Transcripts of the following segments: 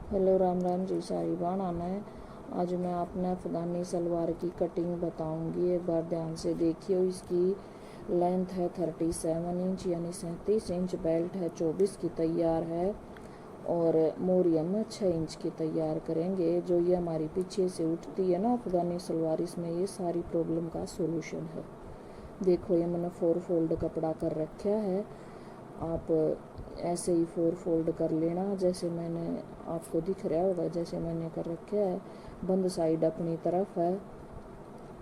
Hello Ram Ram ji साहिबान, आना है। आज मैं आपने अफगानी सलवार की कटिंग बताऊंगी। एक बार ध्यान से देखिए। इसकी लेंथ है 37 इंच यानी 37 इंच। बेल्ट है 24 की तैयार है और मोरी हम 6 इंच की तैयार करेंगे। जो ये हमारी पीछे से उठती है ना अफगानी सलवार, इसमें ये सारी प्रॉब्लम का सोल्यूशन है। देखो ये मैंने 4 फोल्ड कपड़ा कर रखा है। आप ऐसे ही 4 फोल्ड कर लेना, जैसे मैंने आपको दिख रहा होगा, जैसे मैंने कर रखा है। बंद साइड अपनी तरफ है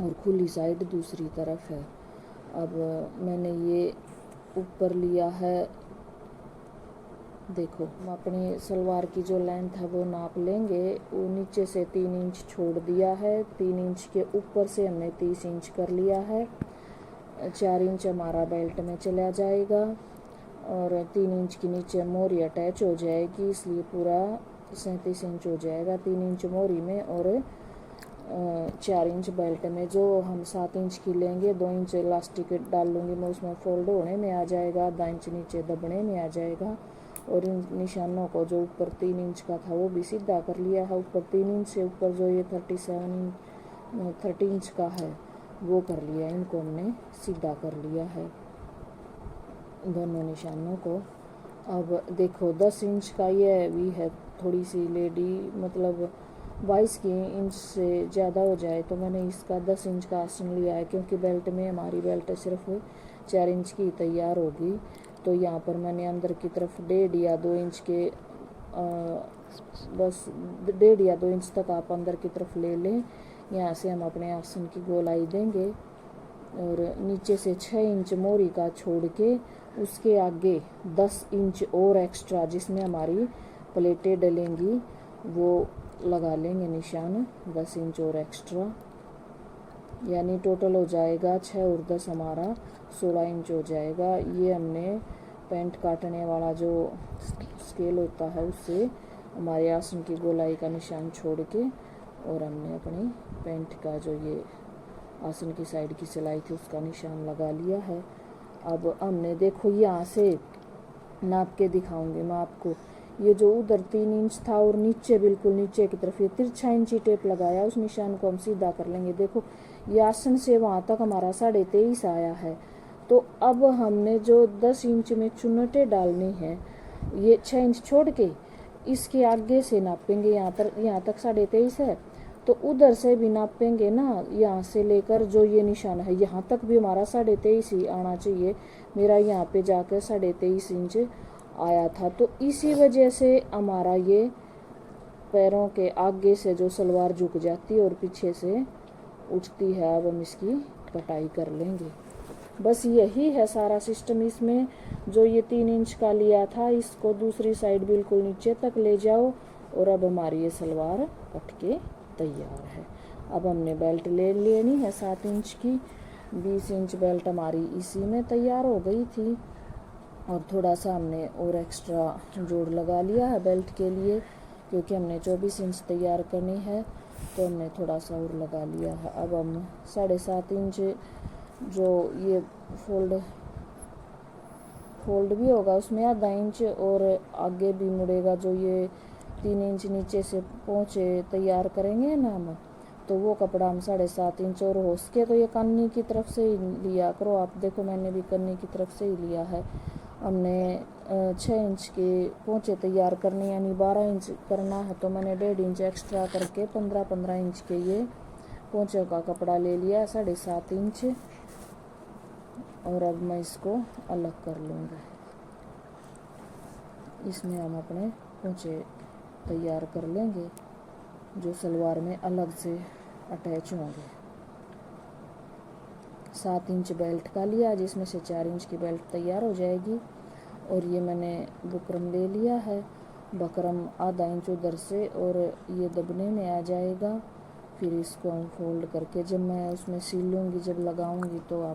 और खुली साइड दूसरी तरफ है। अब मैंने ये ऊपर लिया है। देखो हम अपनी सलवार की जो लेंथ है वो नाप लेंगे। वो नीचे से 3 इंच छोड़ दिया है। 3 इंच के ऊपर से हमने 30 इंच कर लिया है। 4 इंच हमारा बेल्ट में चला जाएगा और 3 इंच के नीचे मोरी अटैच हो जाएगी, इसलिए पूरा 37 इंच हो जाएगा 3 इंच मोरी में। और 4 इंच बेल्ट में जो हम 7 इंच की लेंगे, 2 इंच इलास्टिक डाल लूँगी मैं, उसमें फोल्ड होने में आ जाएगा, 2 इंच नीचे दबने में आ जाएगा। और इन निशानों को जो ऊपर 3 इंच का था वो भी सीधा कर लिया है। ऊपर 3 इंच से ऊपर जो ये 30 इंच का है वो कर लिया, इनको हमने सीधा कर लिया है दोनों निशानों को। अब देखो 10 इंच का ये भी है, थोड़ी सी लेडी मतलब 22 की इंच से ज़्यादा हो जाए तो मैंने इसका 10 इंच का आसन लिया है, क्योंकि बेल्ट में हमारी बेल्ट सिर्फ 4 इंच की तैयार होगी। तो यहाँ पर मैंने अंदर की तरफ 1.5 या 2 इंच के बस 1.5 या 2 इंच तक आप अंदर की तरफ ले लें। यहाँ से हम अपने आसन की गोलाई देंगे और नीचे से 6 इंच मोरी का छोड़ के उसके आगे 10 इंच और एक्स्ट्रा, जिसमें हमारी प्लेटें डलेंगी, वो लगा लेंगे निशान 10 इंच और एक्स्ट्रा। यानी टोटल हो जाएगा 6 और 10 हमारा 16 इंच हो जाएगा। ये हमने पैंट काटने वाला जो स्केल होता है उससे हमारे आसन की गोलाई का निशान छोड़ के और हमने अपनी पैंट का जो ये आसन की साइड की सिलाई थी उसका निशान लगा लिया है। अब हमने देखो यहाँ से नाप के दिखाऊंगी मैं आपको। ये जो उधर 3 इंच था और नीचे बिल्कुल नीचे की तरफ ये तिरछा इंची टेप लगाया, उस निशान को हम सीधा कर लेंगे। देखो ये आसन से वहाँ तक हमारा 23.5 आया है। तो अब हमने जो 10 इंच में चुन्नटें डालनी है, ये 6 इंच छोड़ के इसके आगे से नापेंगे। यहाँ तक 23.5 है, तो उधर से भी नापेंगे ना, यहाँ से लेकर जो ये निशान है यहाँ तक भी हमारा 23.5 ही आना चाहिए। मेरा यहाँ पे जाकर 23.5 इंच आया था। तो इसी वजह से हमारा ये पैरों के आगे से जो सलवार झुक जाती है और पीछे से उठती है। अब हम इसकी कटाई कर लेंगे। बस यही है सारा सिस्टम इसमें। जो ये 3 इंच का लिया था इसको दूसरी साइड बिल्कुल नीचे तक ले जाओ और अब हमारी ये सलवार कट के तैयार है। अब हमने बेल्ट ले लेनी है 7 इंच की। 20 इंच बेल्ट हमारी इसी में तैयार हो गई थी और थोड़ा सा हमने और एक्स्ट्रा जोड़ लगा लिया है बेल्ट के लिए, क्योंकि हमने 24 इंच तैयार करनी है तो हमने थोड़ा सा और लगा लिया है। अब हम 7.5 इंच जो ये फोल्ड भी होगा उसमें आधा इंच और आगे भी मुड़ेगा। जो ये 3 इंच नीचे से पहुँचे तैयार करेंगे ना हम, तो वो कपड़ा हम 7.5 इंच और हो सके तो ये कन्नी की तरफ से ही लिया करो आप। देखो मैंने भी कन्नी की तरफ से ही लिया है। हमने 6 इंच के पहुँचे तैयार करने यानी 12 इंच करना है, तो मैंने 1.5 इंच एक्स्ट्रा करके 15 इंच के ये पहुँचे का कपड़ा ले लिया 7.5 इंच। और अब मैं इसको अलग कर लूँगा। इसमें हम अपने पहुँचे तैयार कर लेंगे जो सलवार में अलग से अटैच होंगे। 7 इंच बेल्ट का लिया जिसमें से 4 इंच की बेल्ट तैयार हो जाएगी। और ये मैंने बुकरम ले लिया है, बकरम आधा इंच उधर से और ये दबने में आ जाएगा। फिर इसको हम फोल्ड करके जब मैं उसमें सिलूँगी, जब लगाऊँगी तो आप